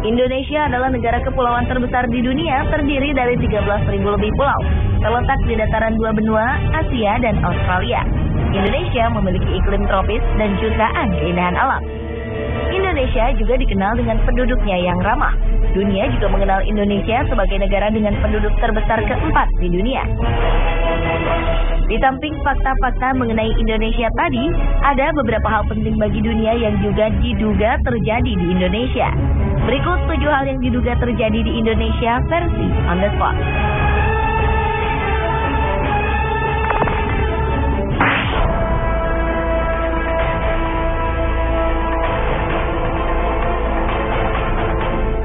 Indonesia adalah negara kepulauan terbesar di dunia, terdiri dari 13.000 lebih pulau, terletak di dataran dua benua, Asia dan Australia. Indonesia memiliki iklim tropis dan jutaan keindahan alam. Indonesia juga dikenal dengan penduduknya yang ramah. Dunia juga mengenal Indonesia sebagai negara dengan penduduk terbesar keempat di dunia. Di samping fakta-fakta mengenai Indonesia tadi, ada beberapa hal penting bagi dunia yang juga diduga terjadi di Indonesia. Berikut 7 hal yang diduga terjadi di Indonesia versi On The Spot.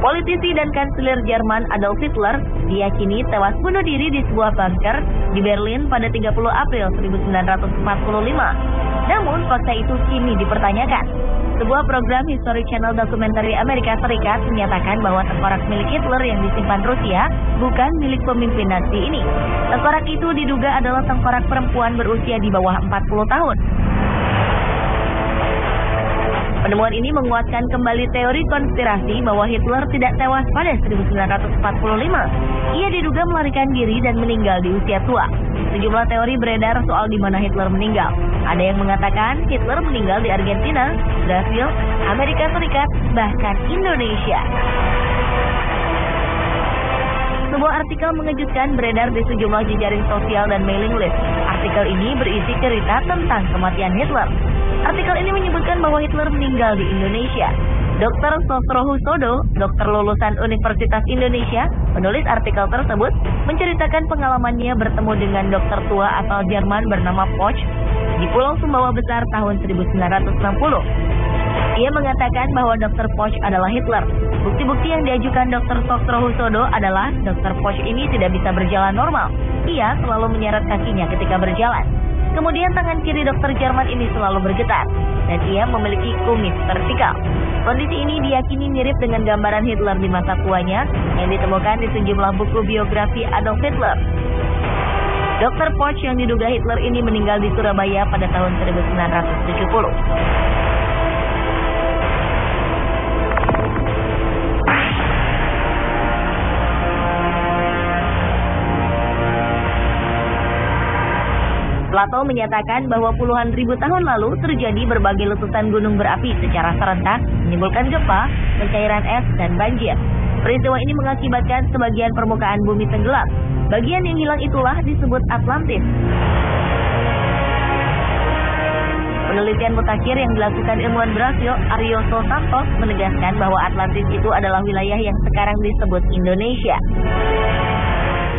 Politisi dan kanselir Jerman Adolf Hitler diyakini tewas bunuh diri di sebuah bunker di Berlin pada 30 April 1945. Namun fakta itu kini dipertanyakan. Sebuah program History Channel dokumenter Amerika Serikat menyatakan bahwa tengkorak milik Hitler yang disimpan Rusia bukan milik pemimpin Nazi ini. Tengkorak itu diduga adalah tengkorak perempuan berusia di bawah 40 tahun. Penemuan ini menguatkan kembali teori konspirasi bahwa Hitler tidak tewas pada 1945. Ia diduga melarikan diri dan meninggal di usia tua. Sejumlah teori beredar soal di mana Hitler meninggal. Ada yang mengatakan Hitler meninggal di Argentina, Brasil, Amerika Serikat, bahkan Indonesia. Sebuah artikel mengejutkan beredar di sejumlah jejaring sosial dan mailing list. Artikel ini berisi cerita tentang kematian Hitler. Artikel ini menyebutkan bahwa Hitler meninggal di Indonesia. Dr. Sosrohusodo, dokter lulusan Universitas Indonesia, penulis artikel tersebut, menceritakan pengalamannya bertemu dengan dokter tua asal Jerman bernama Poch di Pulau Sumbawa Besar tahun 1960. Ia mengatakan bahwa Dr. Poch adalah Hitler. Bukti-bukti yang diajukan Dr. Sosrohusodo adalah Dr. Poch ini tidak bisa berjalan normal. Ia selalu menyeret kakinya ketika berjalan. Kemudian tangan kiri dokter Jerman ini selalu bergetar, dan ia memiliki kumis vertikal. Kondisi ini diyakini mirip dengan gambaran Hitler di masa tuanya yang ditemukan di sejumlah buku biografi Adolf Hitler. Dr. Poch yang diduga Hitler ini meninggal di Surabaya pada tahun 1970. Plato menyatakan bahwa puluhan ribu tahun lalu terjadi berbagai letusan gunung berapi secara serentak, menimbulkan gempa, pencairan es, dan banjir. Peristiwa ini mengakibatkan sebagian permukaan bumi tenggelam. Bagian yang hilang itulah disebut Atlantis. Penelitian mutakhir yang dilakukan ilmuwan Brasil, Arioso Santos, menegaskan bahwa Atlantis itu adalah wilayah yang sekarang disebut Indonesia.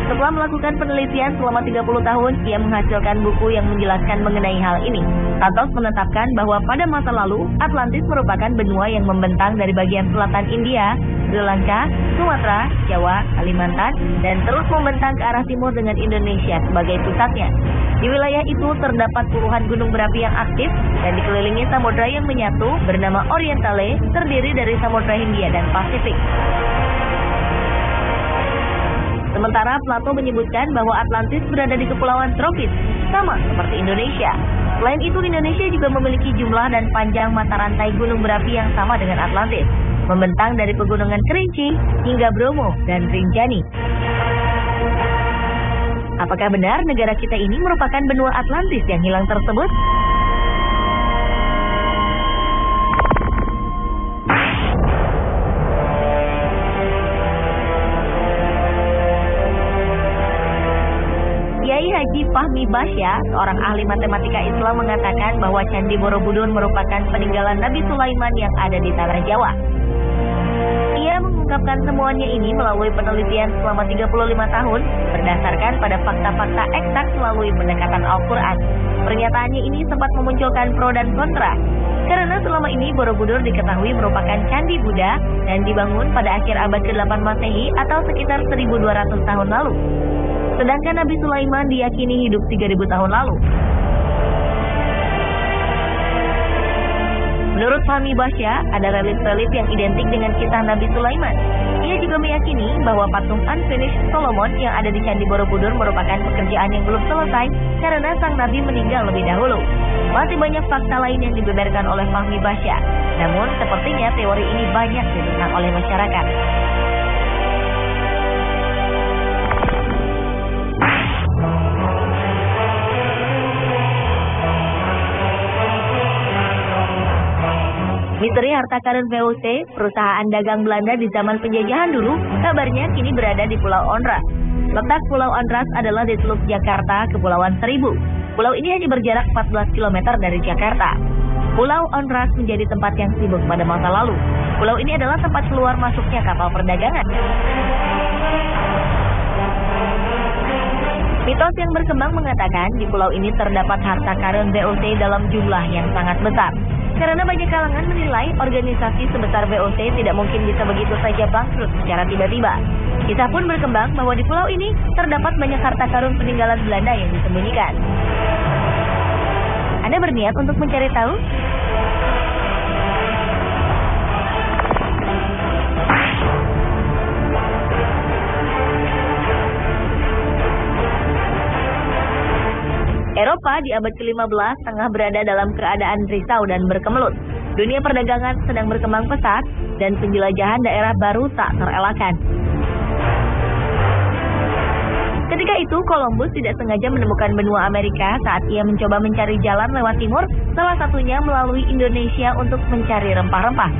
Setelah melakukan penelitian selama 30 tahun, ia menghasilkan buku yang menjelaskan mengenai hal ini. Santos menetapkan bahwa pada masa lalu, Atlantis merupakan benua yang membentang dari bagian selatan India, Sri Lanka, Sumatera, Jawa, Kalimantan, dan terus membentang ke arah timur dengan Indonesia sebagai pusatnya. Di wilayah itu terdapat puluhan gunung berapi yang aktif dan dikelilingi samudra yang menyatu bernama Orientale, terdiri dari Samudra Hindia dan Pasifik. Sementara Plato menyebutkan bahwa Atlantis berada di kepulauan tropis, sama seperti Indonesia. Selain itu, Indonesia juga memiliki jumlah dan panjang mata rantai gunung berapi yang sama dengan Atlantis, membentang dari pegunungan Kerinci hingga Bromo dan Rinjani. Apakah benar negara kita ini merupakan benua Atlantis yang hilang tersebut? Haji Fahmi Basya, seorang ahli matematika Islam, mengatakan bahwa Candi Borobudur merupakan peninggalan Nabi Sulaiman yang ada di tanah Jawa. Ia mengungkapkan temuannya ini melalui penelitian selama 35 tahun berdasarkan pada fakta-fakta eksak melalui pendekatan Al-Quran. Pernyataannya ini sempat memunculkan pro dan kontra, karena selama ini Borobudur diketahui merupakan candi Buddha dan dibangun pada akhir abad ke-8 Masehi atau sekitar 1200 tahun lalu. Sedangkan Nabi Sulaiman diyakini hidup 3000 tahun lalu. Menurut Fahmi Basya, ada relief-relief yang identik dengan kisah Nabi Sulaiman. Ia juga meyakini bahwa patung Unfinished Solomon yang ada di Candi Borobudur merupakan pekerjaan yang belum selesai karena sang Nabi meninggal lebih dahulu. Masih banyak fakta lain yang dibeberkan oleh Fahmi Basya. Namun, sepertinya teori ini banyak ditentang oleh masyarakat. Misteri harta karun VOC, perusahaan dagang Belanda di zaman penjajahan dulu, kabarnya kini berada di Pulau Onrus. Letak Pulau Onrus adalah di Teluk Jakarta, Kepulauan Seribu. Pulau ini hanya berjarak 14 km dari Jakarta. Pulau Onrus menjadi tempat yang sibuk pada masa lalu. Pulau ini adalah tempat keluar masuknya kapal perdagangan. Mitos yang berkembang mengatakan di pulau ini terdapat harta karun VOC dalam jumlah yang sangat besar. Karena banyak kalangan menilai organisasi sebesar VOC tidak mungkin bisa begitu saja bangkrut secara tiba-tiba. Kisah pun berkembang bahwa di pulau ini terdapat banyak harta karun peninggalan Belanda yang disembunyikan. Anda berniat untuk mencari tahu? Eropa di abad ke-15 tengah berada dalam keadaan risau dan berkemelut. Dunia perdagangan sedang berkembang pesat dan penjelajahan daerah baru tak terelakkan. Ketika itu, Columbus tidak sengaja menemukan benua Amerika saat ia mencoba mencari jalan lewat timur, salah satunya melalui Indonesia untuk mencari rempah-rempah.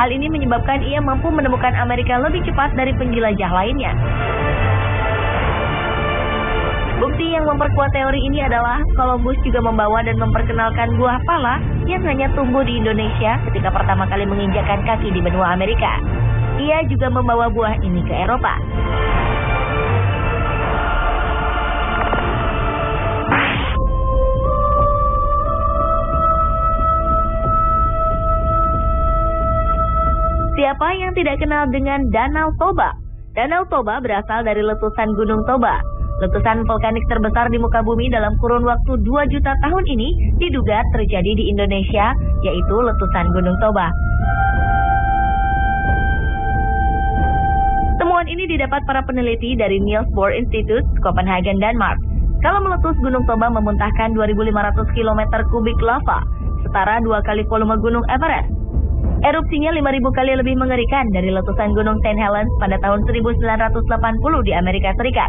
Hal ini menyebabkan ia mampu menemukan Amerika lebih cepat dari penjelajah lainnya. Bukti yang memperkuat teori ini adalah Columbus juga membawa dan memperkenalkan buah pala yang hanya tumbuh di Indonesia ketika pertama kali menginjakkan kaki di benua Amerika. Ia juga membawa buah ini ke Eropa. Siapa yang tidak kenal dengan Danau Toba? Danau Toba berasal dari letusan Gunung Toba. Letusan vulkanik terbesar di muka bumi dalam kurun waktu 2 juta tahun ini diduga terjadi di Indonesia, yaitu letusan Gunung Toba. Temuan ini didapat para peneliti dari Niels Bohr Institute, Copenhagen, Denmark. Kalau meletus, Gunung Toba memuntahkan 2.500 km kubik lava, setara 2 kali volume Gunung Everest. Erupsinya 5.000 kali lebih mengerikan dari letusan Gunung St. Helens pada tahun 1980 di Amerika Serikat.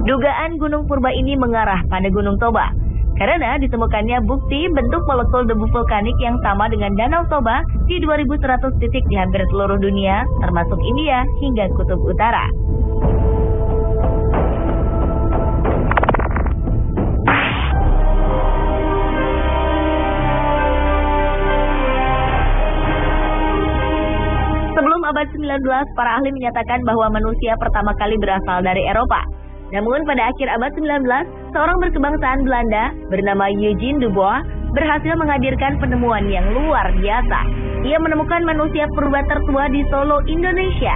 Dugaan gunung purba ini mengarah pada Gunung Toba, karena ditemukannya bukti bentuk molekul debu vulkanik yang sama dengan Danau Toba di 2.100 titik di hampir seluruh dunia, termasuk India hingga Kutub Utara. Sebelum abad 19, para ahli menyatakan bahwa manusia pertama kali berasal dari Eropa. Namun pada akhir abad 19, seorang berkebangsaan Belanda bernama Eugene Dubois berhasil menghadirkan penemuan yang luar biasa. Ia menemukan manusia purba tertua di Solo, Indonesia.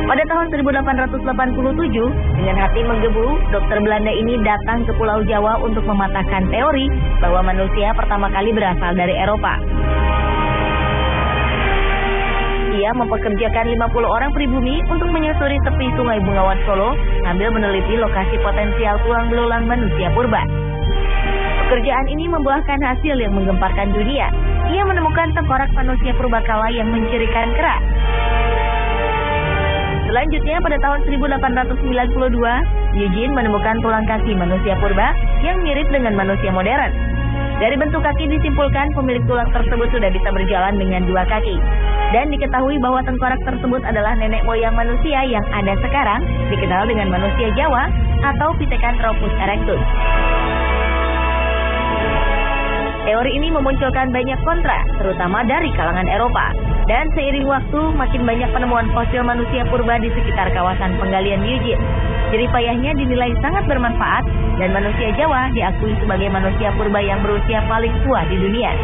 Pada tahun 1887, dengan hati menggebu, dokter Belanda ini datang ke Pulau Jawa untuk mematahkan teori bahwa manusia pertama kali berasal dari Eropa. Ia mempekerjakan 50 orang pribumi untuk menyusuri tepi Sungai Bengawan Solo sambil meneliti lokasi potensial tulang belulang manusia purba. Pekerjaan ini membuahkan hasil yang menggemparkan dunia. Ia menemukan tengkorak manusia purbakala yang mencirikan kerak. Selanjutnya pada tahun 1892, Eugene menemukan tulang kaki manusia purba yang mirip dengan manusia modern. Dari bentuk kaki disimpulkan pemilik tulang tersebut sudah bisa berjalan dengan 2 kaki. Dan diketahui bahwa tengkorak tersebut adalah nenek moyang manusia yang ada sekarang, dikenal dengan manusia Jawa atau Pithecanthropus erectus. Teori ini memunculkan banyak kontra, terutama dari kalangan Eropa. Dan seiring waktu, makin banyak penemuan fosil manusia purba di sekitar kawasan penggalian Eugene. Jeripayahnya dinilai sangat bermanfaat, dan manusia Jawa diakui sebagai manusia purba yang berusia paling tua di dunia.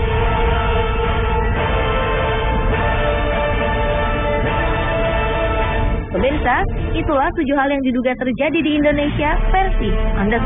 Pemirsa, itulah 7 hal yang diduga terjadi di Indonesia versi Anda.